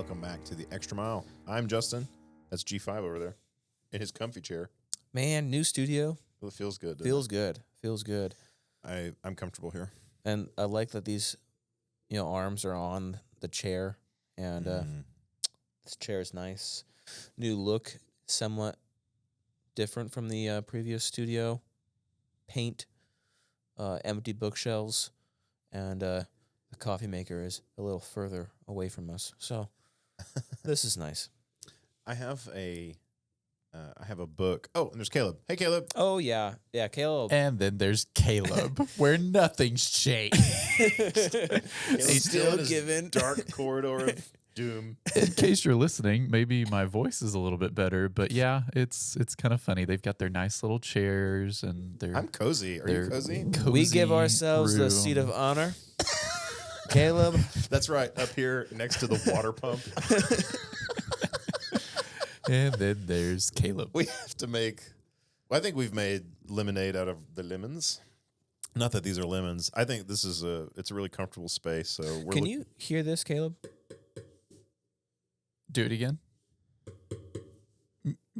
welcome back to the Extra Mile. I'm Justin. That's G5 over there in his comfy chair. Man, new studio. Well, it feels good. Feels good. Feels good. I'm comfortable here. And I like that these, arms are on the chair, and this chair is nice. New look, somewhat different from the previous studio. Paint, empty bookshelves, and the coffee maker is a little further away from us. So this is nice. I have a book. Oh, and there's Caleb. Hey, Caleb. Oh, yeah. Yeah, Caleb. And then there's Caleb, where nothing's changed. Caleb's still in his given. dark corridor of doom. In case you're listening, maybe my voice is a little bit better, but yeah, it's kind of funny. They've got their nice little chairs and their. I'm cozy. Are you cozy? We give ourselves the seat of honor. Caleb. That's right. Up here next to the water pump. And then there's Caleb. We have to make. Well, I think we've made lemonade out of the lemons. Not that these are lemons. I think this is it's a really comfortable space. So Can you hear this, Caleb? Do it again.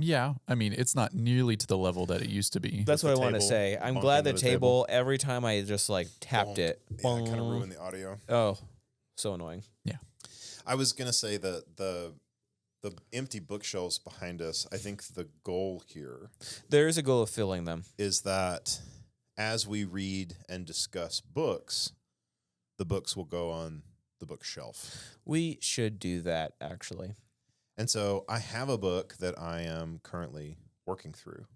Yeah, I mean, it's not nearly to the level that it used to be. That's what I want to table, say. I'm bonk glad the into table, every time I just tapped it. Yeah, kind of ruined the audio. Oh, so annoying. Yeah. I was gonna say that the empty bookshelves behind us. I think the goal here There is a goal of filling them. is that as we read and discuss books, the books will go on the bookshelf. We should do that, actually. And so I have a book that I am currently working through.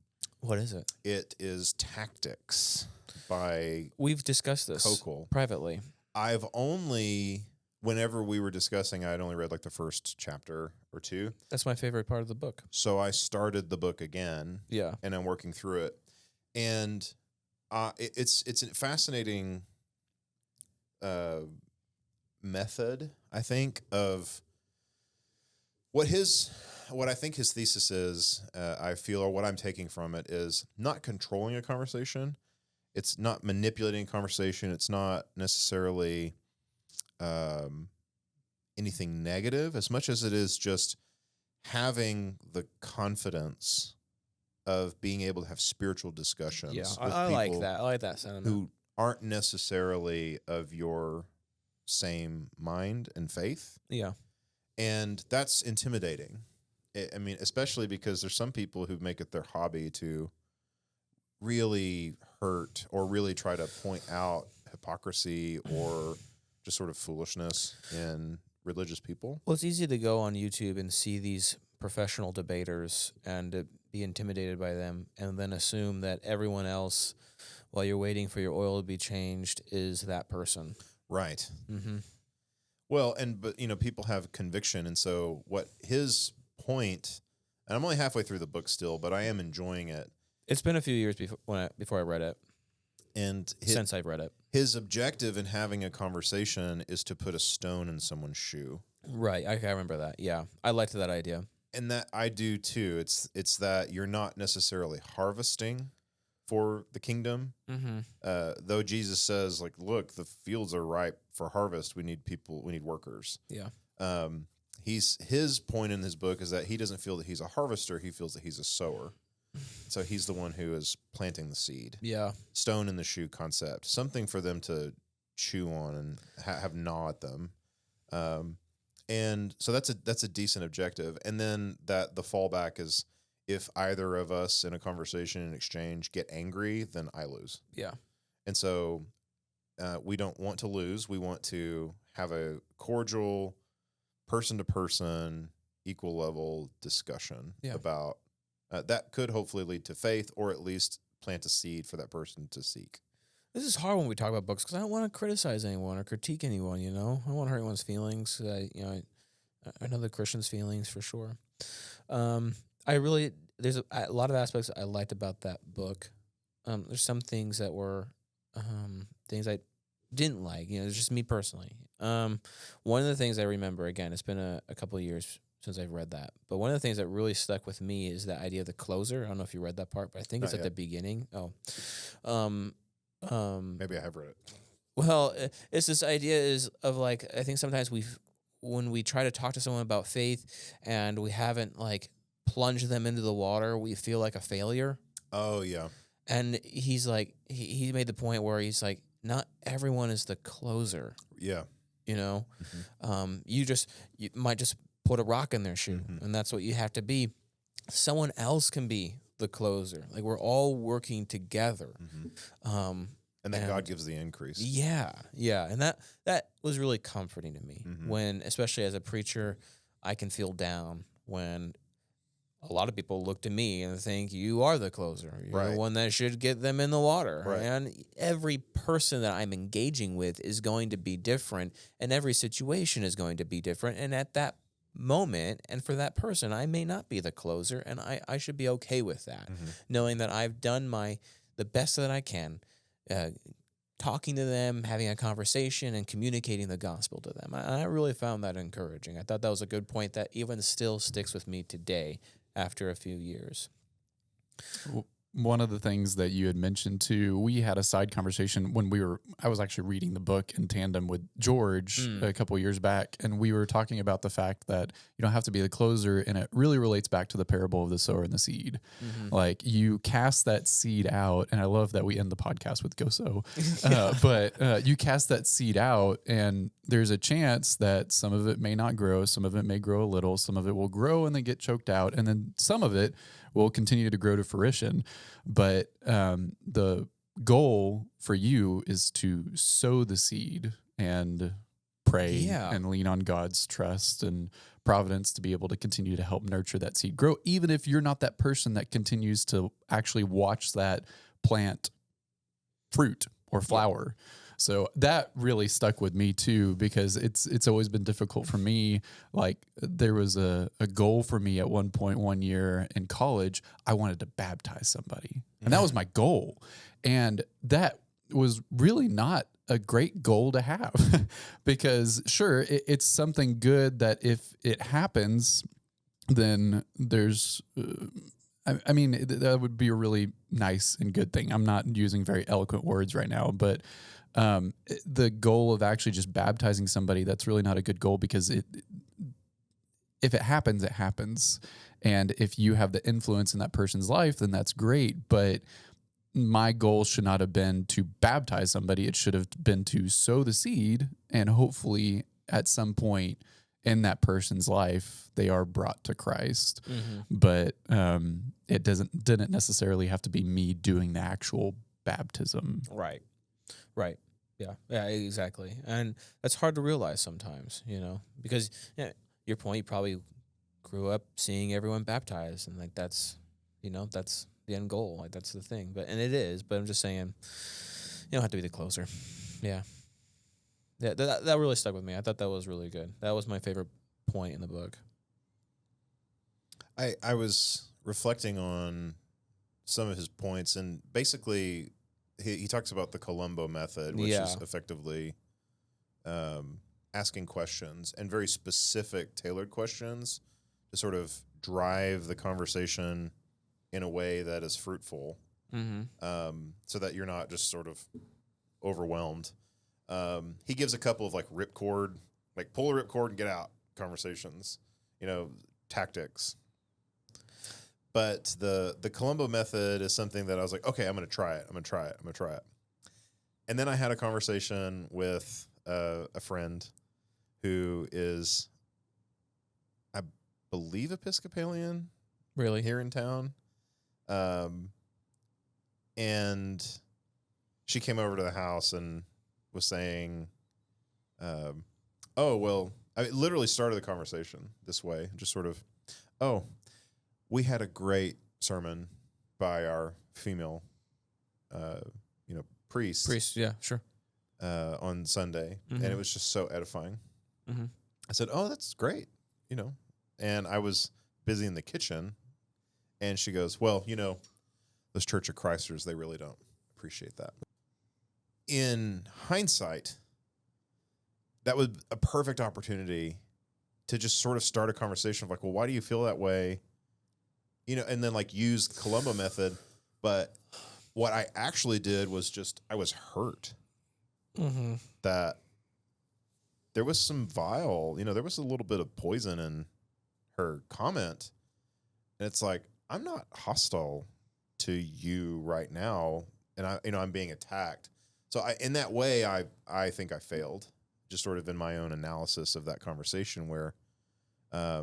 What is it? It is Tactics by We've discussed this Koukl. privately. I've only, whenever we were discussing, I'd only read like the first chapter or two. That's my favorite part of the book. So I started the book again. Yeah. And I'm working through it. And it's a fascinating method, I think, of what I think his thesis is, I feel, or what I'm taking from it is not controlling a conversation. It's not manipulating a conversation. It's not necessarily anything negative as much as it is just having the confidence of being able to have spiritual discussions. Yeah, with I like people that. I like that sentiment. who aren't necessarily of your same mind and faith. Yeah. And that's intimidating. I mean, especially because there's some people who make it their hobby to really hurt or really try to point out hypocrisy or just sort of foolishness in religious people. Well, it's easy to go on YouTube and see these professional debaters and be intimidated by them and then assume that everyone else, while you're waiting for your oil to be changed, is that person. Right. Mm-hmm. Well, but people have conviction, and so what his point, and I'm only halfway through the book still, but I am enjoying it. It's been a few years before I read it. And Since I've read it. His objective in having a conversation is to put a stone in someone's shoe. Right. I remember that. Yeah. I liked that idea. And that I do too. It's that you're not necessarily harvesting for the kingdom. Mm-hmm. Though Jesus says, look, the fields are ripe for harvest. We need people. We need workers. Yeah. His point in his book is that he doesn't feel that he's a harvester. He feels that he's a sower. So he's the one who is planting the seed. Yeah. Stone in the shoe concept, something for them to chew on and have gnaw at them. And so that's a decent objective. And then the fallback is if either of us in a conversation and exchange get angry, then I lose. Yeah. And so we don't want to lose. We want to have a cordial, person-to-person, equal level discussion about that could hopefully lead to faith or at least plant a seed for that person to seek. This is hard when we talk about books because I don't want to criticize anyone or critique anyone, I don't want to hurt anyone's feelings. I know the Christian's feelings for sure. There's a lot of aspects I liked about that book. There's some things that were things I didn't like, it's just me personally. One of the things I remember, again, it's been a couple of years since I've read that, but one of the things that really stuck with me is the idea of the closer. I don't know if you read that part, but I think it's at the beginning. Maybe I have read it. Well, it's this idea of I think sometimes when we try to talk to someone about faith and we haven't like plunged them into the water, we feel like a failure. Oh yeah. And he's like, he made the point where he's like, not everyone is the closer. Yeah. You know, Mm-hmm. you might just put a rock in their shoe, and that's what you have to be. Someone else can be the closer. Like we're all working together. And then God gives the increase. Yeah, and that was really comforting to me when, especially as a preacher, I can feel down when a lot of people look to me and think you are the closer. You're the one that should get them in the water. Right. And every person that I'm engaging with is going to be different, and every situation is going to be different. And at that moment, and for that person, I may not be the closer, and I should be okay with that, knowing that I've done the best that I can, talking to them, having a conversation, and communicating the gospel to them. I really found that encouraging. I thought that was a good point that even still sticks with me today after a few years. One of the things that you had mentioned too, we had a side conversation when I was actually reading the book in tandem with George a couple of years back, and we were talking about the fact that you don't have to be the closer, and it really relates back to the parable of the sower and the seed. Like you cast that seed out, and I love that we end the podcast with go sow, but you cast that seed out, and there's a chance that some of it may not grow, some of it may grow a little, some of it will grow and then get choked out, and then some of it will continue to grow to fruition. But the goal for you is to sow the seed and pray and lean on God's trust and providence to be able to continue to help nurture that seed grow, even if you're not that person that continues to actually watch that plant fruit or flower. So that really stuck with me too, because it's always been difficult for me. Like there was a goal for me at one point, one year in college, I wanted to baptize somebody, and that was my goal. And that was really not a great goal to have because sure, it's something good that if it happens, then there's, I mean, that would be a really nice and good thing. I'm not using very eloquent words right now, but the goal of actually just baptizing somebody, that's really not a good goal, because if it happens, it happens. And if you have the influence in that person's life, then that's great. But my goal should not have been to baptize somebody. It should have been to sow the seed, and hopefully at some point in that person's life, they are brought to Christ. But it didn't necessarily have to be me doing the actual baptism. Right. Yeah, exactly. And that's hard to realize sometimes, because your point, you probably grew up seeing everyone baptized, and like that's the end goal. Like that's the thing. And it is, but I'm just saying, you don't have to be the closer. Yeah. Yeah, that really stuck with me. I thought that was really good. That was my favorite point in the book. I was reflecting on some of his points, and basically he talks about the Columbo method, which is effectively asking questions, and very specific, tailored questions to sort of drive the conversation in a way that is fruitful, so that you're not just sort of overwhelmed. He gives a couple of like ripcord, like pull a ripcord and get out conversations, tactics. But the Columbo method is something that I was like, okay, I'm going to try it. And then I had a conversation with a friend who is, I believe, Episcopalian. Really? Here in town. And she came over to the house and was saying, oh, well, I literally started the conversation this way, just sort of, oh, we had a great sermon by our female, priest. Priest, yeah, sure. On Sunday, and it was just so edifying. I said, oh, that's great, and I was busy in the kitchen, and she goes, well, those Church of Christers, they really don't appreciate that. In hindsight, that was a perfect opportunity to just sort of start a conversation of like, well, why do you feel that way? And then like use Columbo method. But what I actually did was I was hurt that there was some vile, there was a little bit of poison in her comment. And it's like, I'm not hostile to you right now. And I'm being attacked. So in that way, I think I failed, just sort of in my own analysis of that conversation where I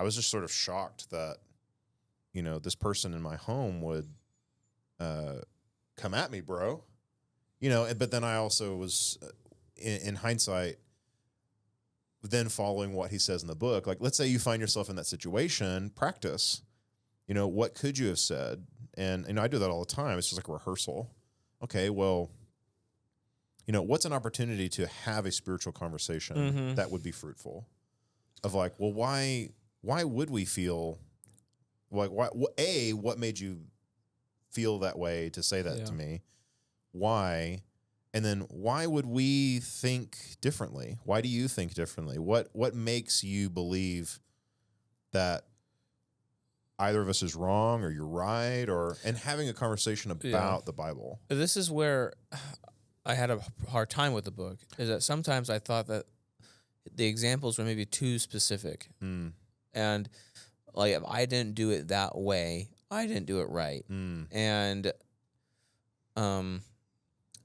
was just sort of shocked that, this person in my home would come at me, bro. But then I also was, in hindsight, then following what he says in the book. Like, let's say you find yourself in that situation, practice. What could you have said? And I do that all the time. It's just like a rehearsal. Okay, well, what's an opportunity to have a spiritual conversation that would be fruitful? Of like, well, why would we feel like, what made you feel that way to say that to me? Why? And then why would we think differently? Why do you think differently? What makes you believe that either of us is wrong or you're right, and having a conversation about the Bible? This is where I had a hard time with the book, is that sometimes I thought that the examples were maybe too specific. And like, if I didn't do it that way, I didn't do it right. And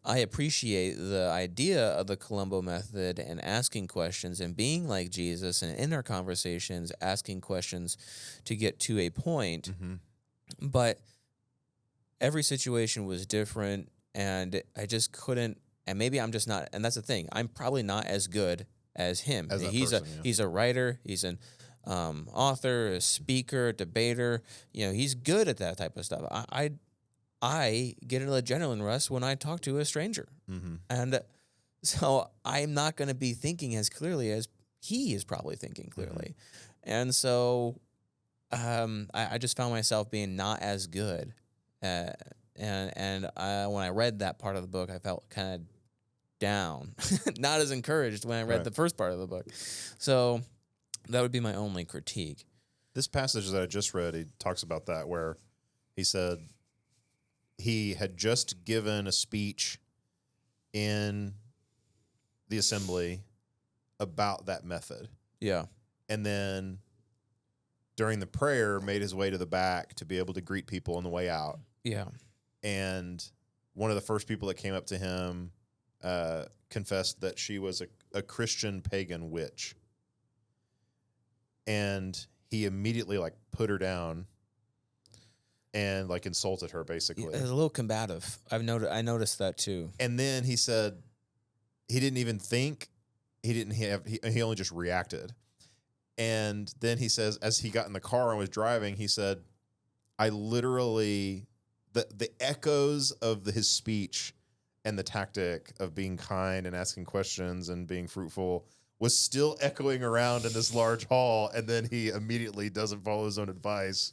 I appreciate the idea of the Columbo method and asking questions and being like Jesus, and in our conversations asking questions to get to a point. But every situation was different, and I just couldn't. And maybe I'm just not. And that's the thing. I'm probably not as good as him. As that he's person, he's a writer. He's an author, a speaker, debater. He's good at that type of stuff. I get an adrenaline rush when I talk to a stranger. And so I'm not going to be thinking as clearly as he is probably thinking clearly. And so I just found myself being not as good. And when I read that part of the book, I felt kind of down, not as encouraged when I read the first part of the book. So that would be my only critique. This passage that I just read, he talks about that, where he said he had just given a speech in the assembly about that method. Yeah. And then during the prayer, made his way to the back to be able to greet people on the way out. Yeah. And one of the first people that came up to him confessed that she was a Christian pagan witch. And he immediately put her down and insulted her, basically. It was a little combative. I noticed that too. And then he said he didn't even think. He only just reacted. And then he says, as he got in the car and was driving, he said, I literally, the echoes of his speech and the tactic of being kind and asking questions and being fruitful was still echoing around in this large hall. And then he immediately doesn't follow his own advice.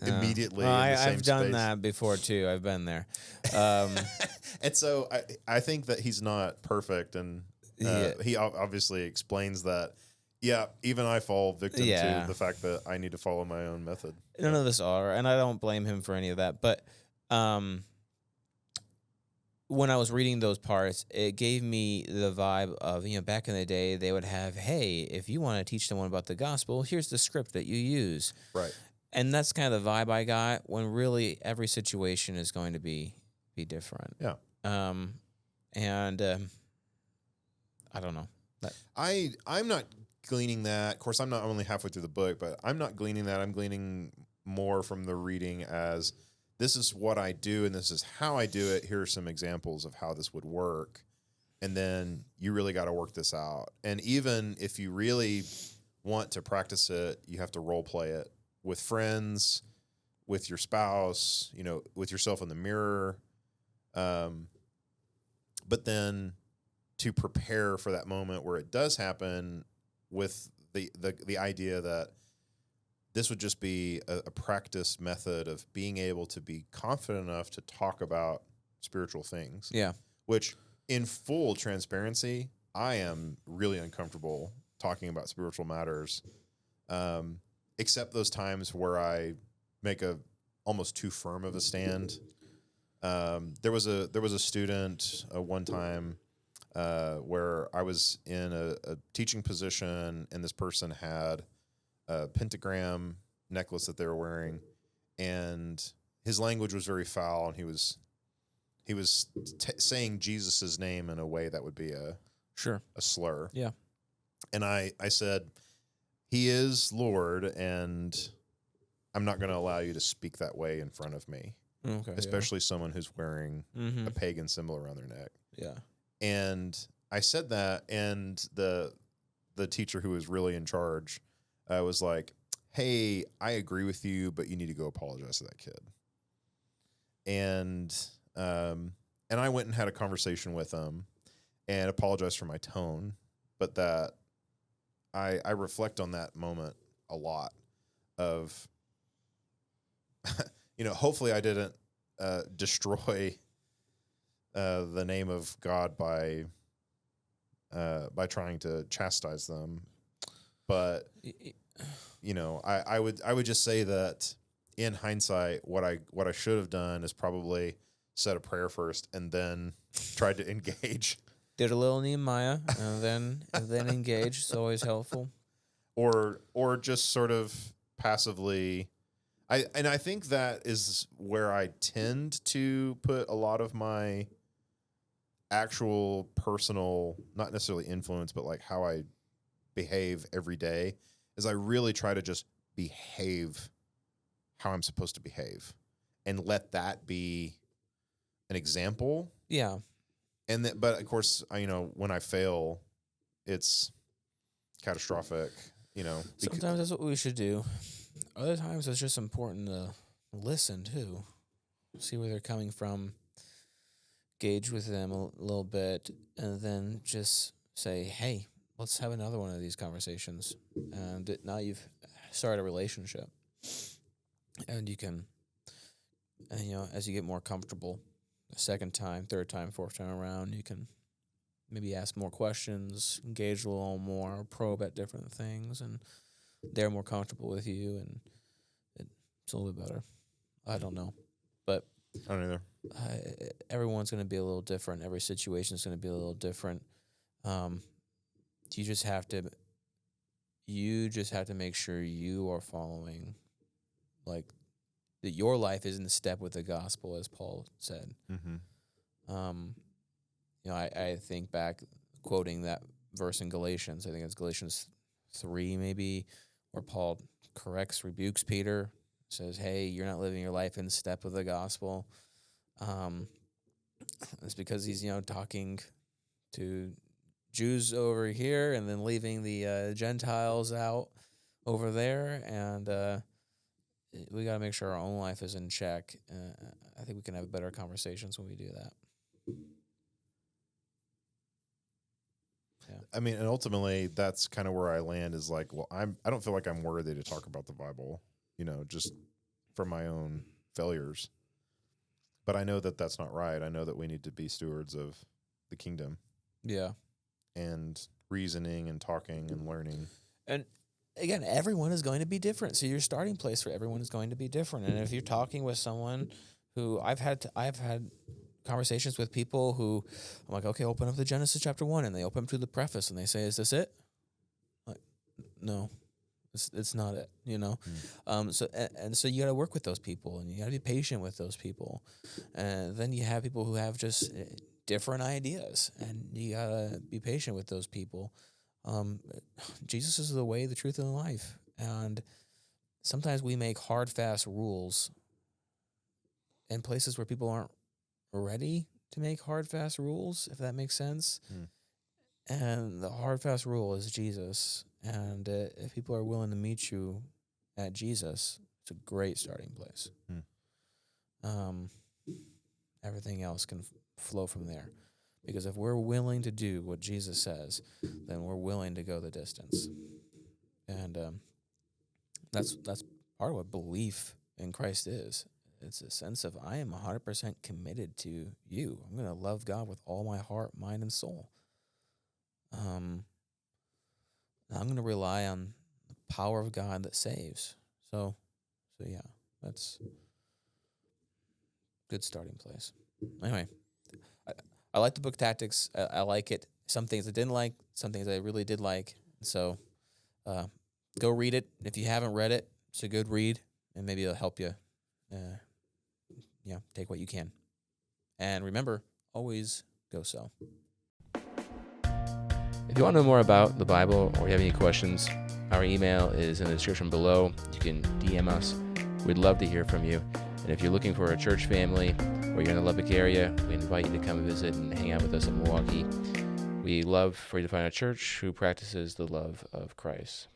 Immediately, I've done that before too. I've been there. And so I think that he's not perfect, and he obviously explains that. Yeah, even I fall victim to the fact that I need to follow my own method. None of us are, and I don't blame him for any of that. But when I was reading those parts, it gave me the vibe of, back in the day, they would have, hey, if you want to teach someone about the gospel, here's the script that you use. Right. And that's kind of the vibe I got, when really every situation is going to be different. Yeah. And I don't know. I'm not gleaning that. Of course, I'm not only halfway through the book, but I'm not gleaning that. I'm gleaning more from the reading as, this is what I do and this is how I do it. Here are some examples of how this would work. And then you really got to work this out. And even if you really want to practice it, you have to role play it with friends, with your spouse, with yourself in the mirror. But then to prepare for that moment where it does happen, with the idea that this would just be a practice method of being able to be confident enough to talk about spiritual things. Yeah. Which, in full transparency, I am really uncomfortable talking about spiritual matters, except those times where I make a almost too firm of a stand. There was a student one time where I was in a teaching position, and this person had a pentagram necklace that they were wearing, and his language was very foul, and he was saying Jesus's name in a way that would be a slur. Yeah. And I said, he is Lord, and I'm not going to allow you to speak that way in front of me. Okay. Especially someone who's wearing a pagan symbol around their neck. Yeah. And I said that, and the teacher who was really in charge was like, hey, I agree with you, but you need to go apologize to that kid. And I went and had a conversation with him and apologized for my tone, but that I reflect on that moment a lot of, hopefully I didn't destroy the name of God by trying to chastise them. But, I would just say that in hindsight, what I should have done is probably said a prayer first and then tried to engage. Did a little Nehemiah and then engage. It's always helpful. Or just sort of passively. I think that is where I tend to put a lot of my actual personal, not necessarily influence, but like how I behave every day, is I really try to just behave how I'm supposed to behave and let that be an example. Yeah. But of course, when I fail, it's catastrophic, Sometimes that's what we should do. Other times it's just important to listen too. See where they're coming from, gauge with them a little bit, and then just say, hey, let's have another one of these conversations. And now you've started a relationship. And you can, as you get more comfortable, the second time, third time, fourth time around, you can maybe ask more questions, engage a little more, probe at different things, and they're more comfortable with you, and it's a little bit better. I don't know. But I don't either. Everyone's going to be a little different. Every situation is going to be a little different. You just have to make sure you are following, like, that your life is in step with the gospel, as Paul said. Mm-hmm. I think back, quoting that verse in Galatians, I think it's Galatians 3 maybe, where Paul rebukes Peter, says, hey, you're not living your life in step with the gospel. It's because he's, talking to Jews over here and then leaving the Gentiles out over there, and we got to make sure our own life is in check. I think we can have better conversations when we do that. Yeah. I mean, and ultimately, that's kind of where I land, is like, well, I don't feel like I'm worthy to talk about the Bible, just from my own failures. But I know that that's not right. I know that we need to be stewards of the kingdom. Yeah. And reasoning and talking and learning. And again, everyone is going to be different. So your starting place for everyone is going to be different. And if you're talking with someone who I've had conversations with people who I'm like, okay, open up the Genesis chapter 1, and they open up to the preface and they say, is this it? Like, no, it's not it, So you got to work with those people, and you got to be patient with those people. And then you have people who have just different ideas, and you got to be patient with those people. Jesus is the way, the truth, and the life. And sometimes we make hard, fast rules in places where people aren't ready to make hard, fast rules, if that makes sense. And the hard, fast rule is Jesus. And if people are willing to meet you at Jesus, it's a great starting place. Everything else can flow from there. Because if we're willing to do what Jesus says, then we're willing to go the distance. And that's part of what belief in Christ is. It's a sense of, I am 100% committed to you. I'm going to love God with all my heart, mind, and soul. I'm going to rely on the power of God that saves. So yeah, that's a good starting place. Anyway, I like the book Tactics. I like it. Some things I didn't like, some things I really did like. So go read it. If you haven't read it, it's a good read, and maybe it'll help you, take what you can. And remember, always go so. If you want to know more about the Bible or you have any questions, our email is in the description below. You can DM us. We'd love to hear from you. And if you're looking for a church family or you're in the Lubbock area, we invite you to come visit and hang out with us in Milwaukee. We love for you to find a church who practices the love of Christ.